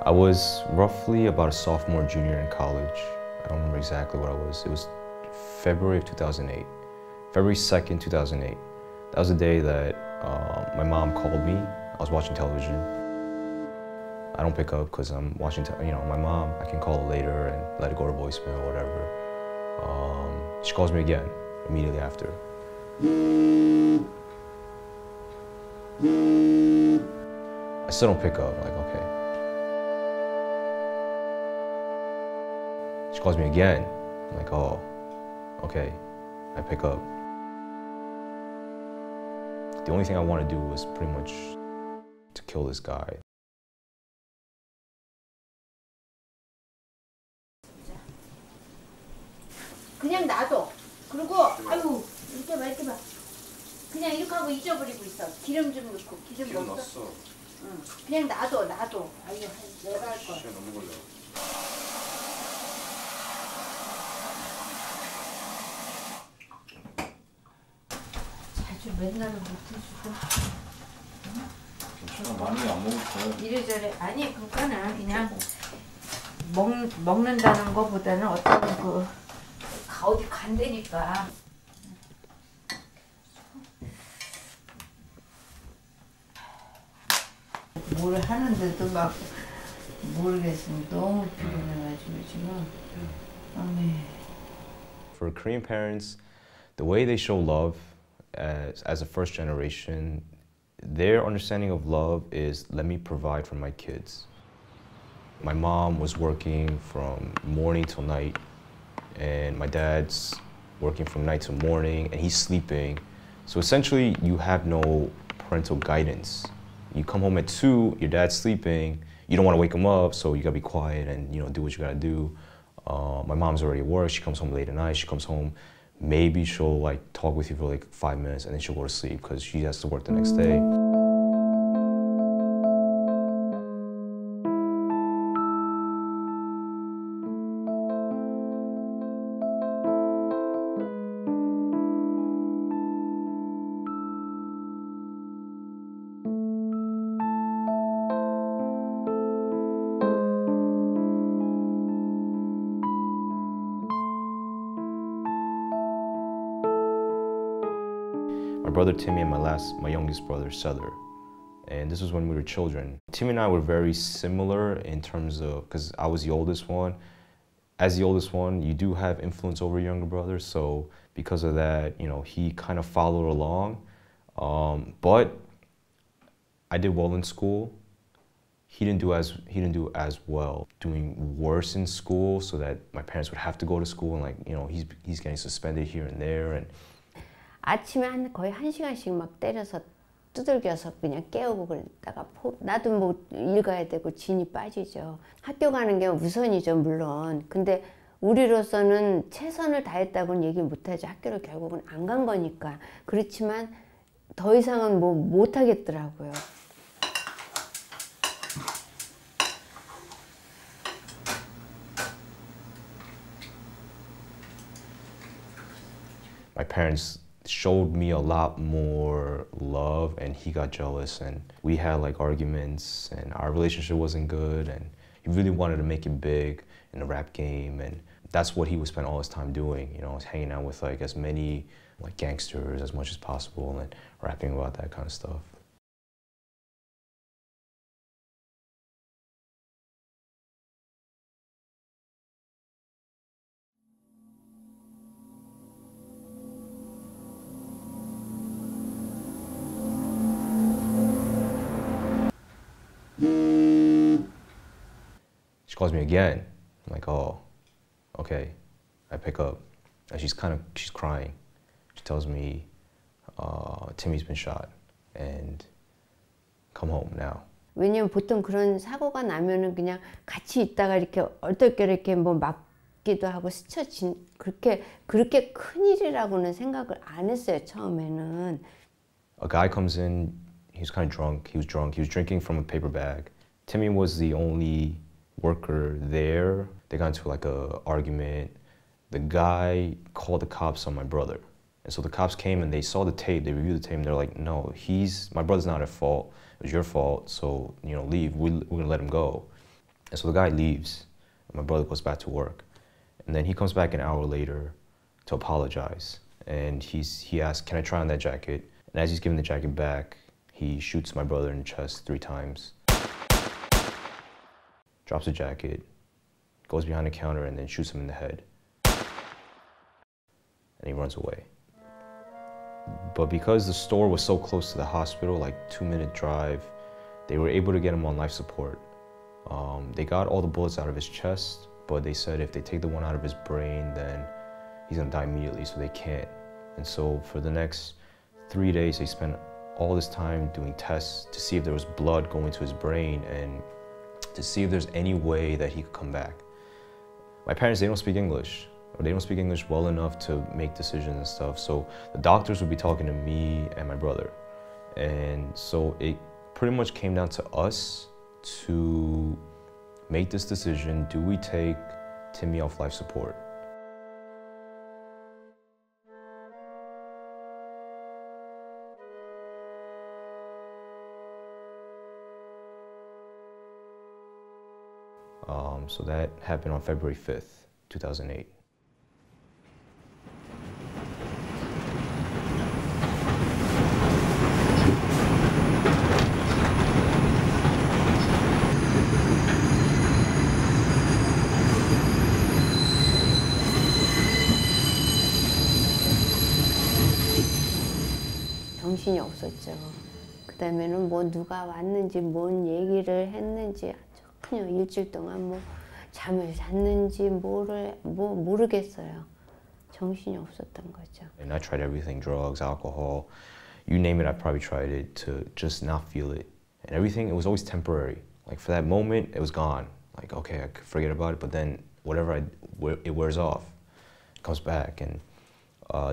I was roughly about a sophomore, junior in college. I don't remember exactly what I was. It was February of 2008. February 2nd, 2008. That was the day that my mom called me. I was watching television. I don't pick up because I'm watching, my mom, I can call her later and let it go to voicemail or whatever. She calls me again immediately after. I still don't pick up, like, okay. She calls me again. I'm like, oh, okay. I pick up. The only thing I want to do was pretty much to kill this guy. 그냥 놔둬. 그리고 아유 이렇게 봐 이렇게 봐. 그냥 이렇게 하고 잊어버리고 있어. 기름 좀 넣고 기름 넣었어. 넣었어. 응. 그냥 놔둬. 아유 내가 할 거야. 시간 너무 걸려. 자주 맨날은 못해주고. 제가 많이 안 먹었어요. 이래저래 아니 그거는 그냥 먹는다는 거보다는 어떤 그 어디 간다니까. 뭘 하는데도 막 모르겠어. 너무 피곤해가지고 지금. For Korean parents, the way they show love as a first generation, their understanding of love is let me provide for my kids. My mom was working from morning till night, and my dad's working from night till morning, and he's sleeping. So essentially, you have no parental guidance. You come home at 2, your dad's sleeping, you don't want to wake him up, so you gotta be quiet and do what you gotta do. My mom's already at work, she comes home late at night, she comes home, maybe she'll like talk with you for like 5 minutes and then she'll go to sleep because she has to work the next day. My brother Timmy and my youngest brother Sether. And this was when we were children. Timmy and I were very similar in terms of, because I was the oldest one. As the oldest one, you do have influence over your younger brother, so because of that, he kind of followed along. But I did well in school. He didn't do as well, doing worse in school, so that my parents would have to go to school and he's getting suspended here and there. And 아침에 거의 1시간씩 막 때려서 두들겨서 그냥 깨우고 그러다가 나도 뭐 일 가야 되고 진이 빠지죠. 학교 가는 게 우선이죠, 물론. 근데 우리로서는 최선을 다했다고는 얘기 못하죠. 학교를 결국은 안 간 거니까. 그렇지만 더 이상은 뭐 못하겠더라고요. My parents showed me a lot more love, and he got jealous, and we had like arguments, and our relationship wasn't good, and he really wanted to make it big in the rap game, and that's what he would spend all his time doing, hanging out with like as many like gangsters as much as possible and rapping about that kind of stuff. She calls me again. I'm like, oh, okay. I pick up, and she's crying. She tells me, Timmy's been shot, and come home now. 왜냐면 보통 그런 사고가 나면은 그냥 같이 있다가 이렇게 얼떨결에 이렇게 뭐 맞기도 하고 스쳐진 그렇게 큰 일이라고는 생각을 안 했어요, 처음에는. A guy comes in, he was kind of drunk. He was drinking from a paper bag. Timmy was the only worker there. They got into like a argument. The guy called the cops on my brother. And so the cops came and they saw the tape, they reviewed the tape, and they're like, no, my brother's not at fault. It was your fault, so, leave. We're gonna let him go. And so the guy leaves, and my brother goes back to work. And then he comes back an hour later to apologize. And he asks, can I try on that jacket? And as he's giving the jacket back, he shoots my brother in the chest 3 times. Drops the jacket, goes behind the counter, and then shoots him in the head. And he runs away. But because the store was so close to the hospital, like 2-minute drive, they were able to get him on life support. They got all the bullets out of his chest, but they said if they take the one out of his brain, then he's gonna die immediately, so they can't. And so for the next 3 days, they spent all this time doing tests to see if there was blood going to his brain and to see if there's any way that he could come back. My parents, they don't speak English, or they don't speak English well enough to make decisions and stuff, so the doctors would be talking to me and my brother. And so it pretty much came down to us to make this decision. Do we take Timmy off life support? So that happened on February 5th, 2008. 정신이 없었죠. 그 다음에는 뭐 누가 왔는지 뭔 얘기를 했는지 전혀 일주일 동안 뭐 잠을 잤는지 모르겠어요. 정신이 없었던 거죠. And I tried everything, drugs, alcohol, you name it, I probably tried it to just not feel it. And everything, it was always temporary. Like for that moment, it was gone. Like, okay, I could forget about it, but then whatever it wears off, it comes back. And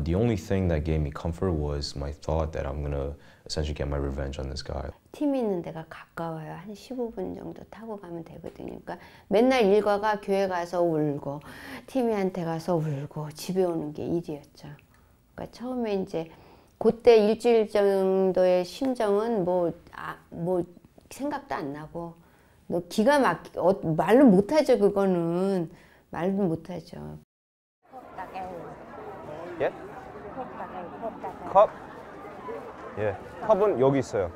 the only thing that gave me comfort was my thought that I'm gonna essentially get my revenge on this guy. 팀 있는 데가 가까워요. 한 15분 정도 타고 가면 되거든요. 그러니까 맨날 일과가 교회 가서 울고 팀이한테 가서 울고 집에 오는 게 일이었죠. 그러니까 처음에 이제 그때 일주일 정도의 심정은 뭐 생각도 안 나고 너 기가 말로 못하죠. 그거는 말도 못하죠. 예? 컵? 예. 컵은 여기 있어요.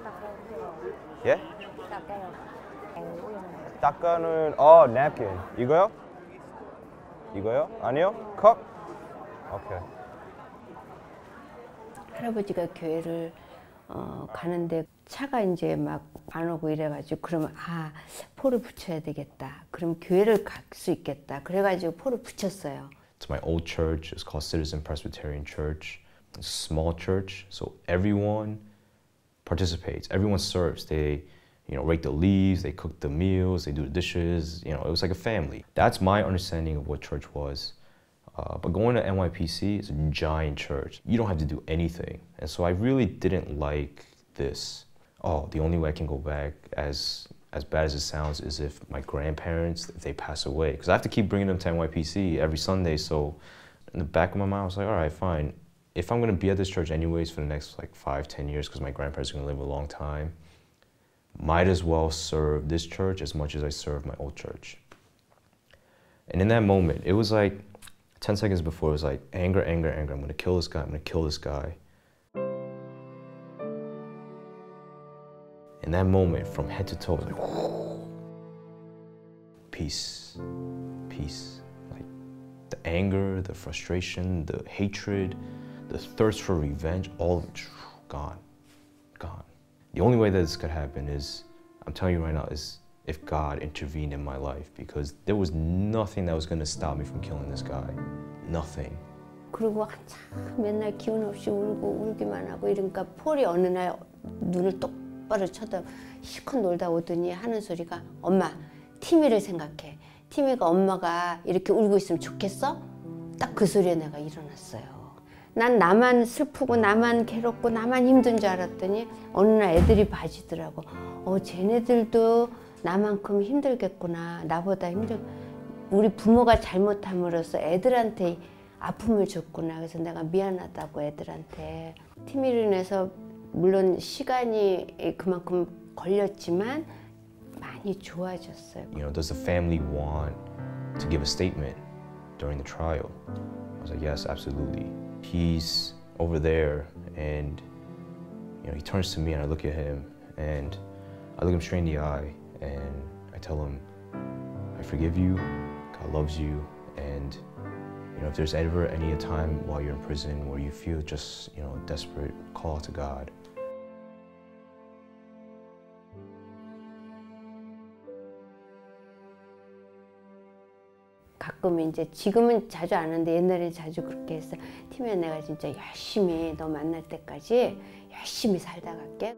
예? 닦아는 냅킨. 이거요? 이거요? 아니요? 컵? 오케이. 할아버지가 교회를 가는데 차가 이제 막 안 오고 이래가지고 그러면 포를 붙여야 되겠다. 그럼 교회를 갈 수 있겠다. 그래가지고 포를 붙였어요. It's my old church. It's called Citizen Presbyterian Church. It's a small church, so everyone participates. Everyone serves. They, rake the leaves. They cook the meals. They do the dishes. It was like a family. That's my understanding of what church was. But going to NYPC is a giant church. You don't have to do anything, and so I really didn't like this. The only way I can go back, as bad as it sounds, is if my grandparents, if they pass away. Because I have to keep bringing them to NYPC every Sunday, so in the back of my mind, I was like, all right, fine. If I'm going to be at this church anyways for the next 5-10 years, because my grandparents are going to live a long time, might as well serve this church as much as I serve my old church. And in that moment, it was like 10 seconds before, it was like anger, anger, anger. I'm going to kill this guy, I'm going to kill this guy. In that moment, from head to toe, it was like, peace, peace. Like the anger, the frustration, the hatred, the thirst for revenge, all of it, gone, gone. The only way that this could happen is, I'm telling you right now, is if God intervened in my life, because there was nothing that was going to stop me from killing this guy. Nothing. 그리고 한참 맨날 기운 없이 울기만 하고 이러니까 폴이 어느 날 눈을 똑바로 쳐다 실컷 놀다 오더니 하는 소리가 엄마, 티미를 생각해. 티미가 엄마가 이렇게 울고 있으면 좋겠어? 딱 그 소리에 내가 일어났어요. 난 나만 슬프고 나만 괴롭고 나만 힘든 줄 알았더니 어느 날 애들이 봐주더라고. 쟤네들도 나만큼 힘들겠구나. 나보다 우리 부모가 잘못함으로써 애들한테 아픔을 줬구나. 그래서 내가 미안하다고 애들한테. 티미를 인해서 물론 시간이 그만큼 걸렸지만 많이 많이 좋아졌어요. You know, does the family want to give a statement during the trial? I was like, yes, absolutely. He's over there, and you know, he turns to me, and I look at him, and I look him straight in the eye, and I tell him, I forgive you, God loves you, and you know, if there's ever any time while you're in prison where you feel just, you know, a desperate call to God, 가끔 이제 지금은 자주 안 하는데 옛날에는 자주 그렇게 했어. 티미야, 내가 진짜 열심히 너 만날 때까지 열심히 살다 갈게.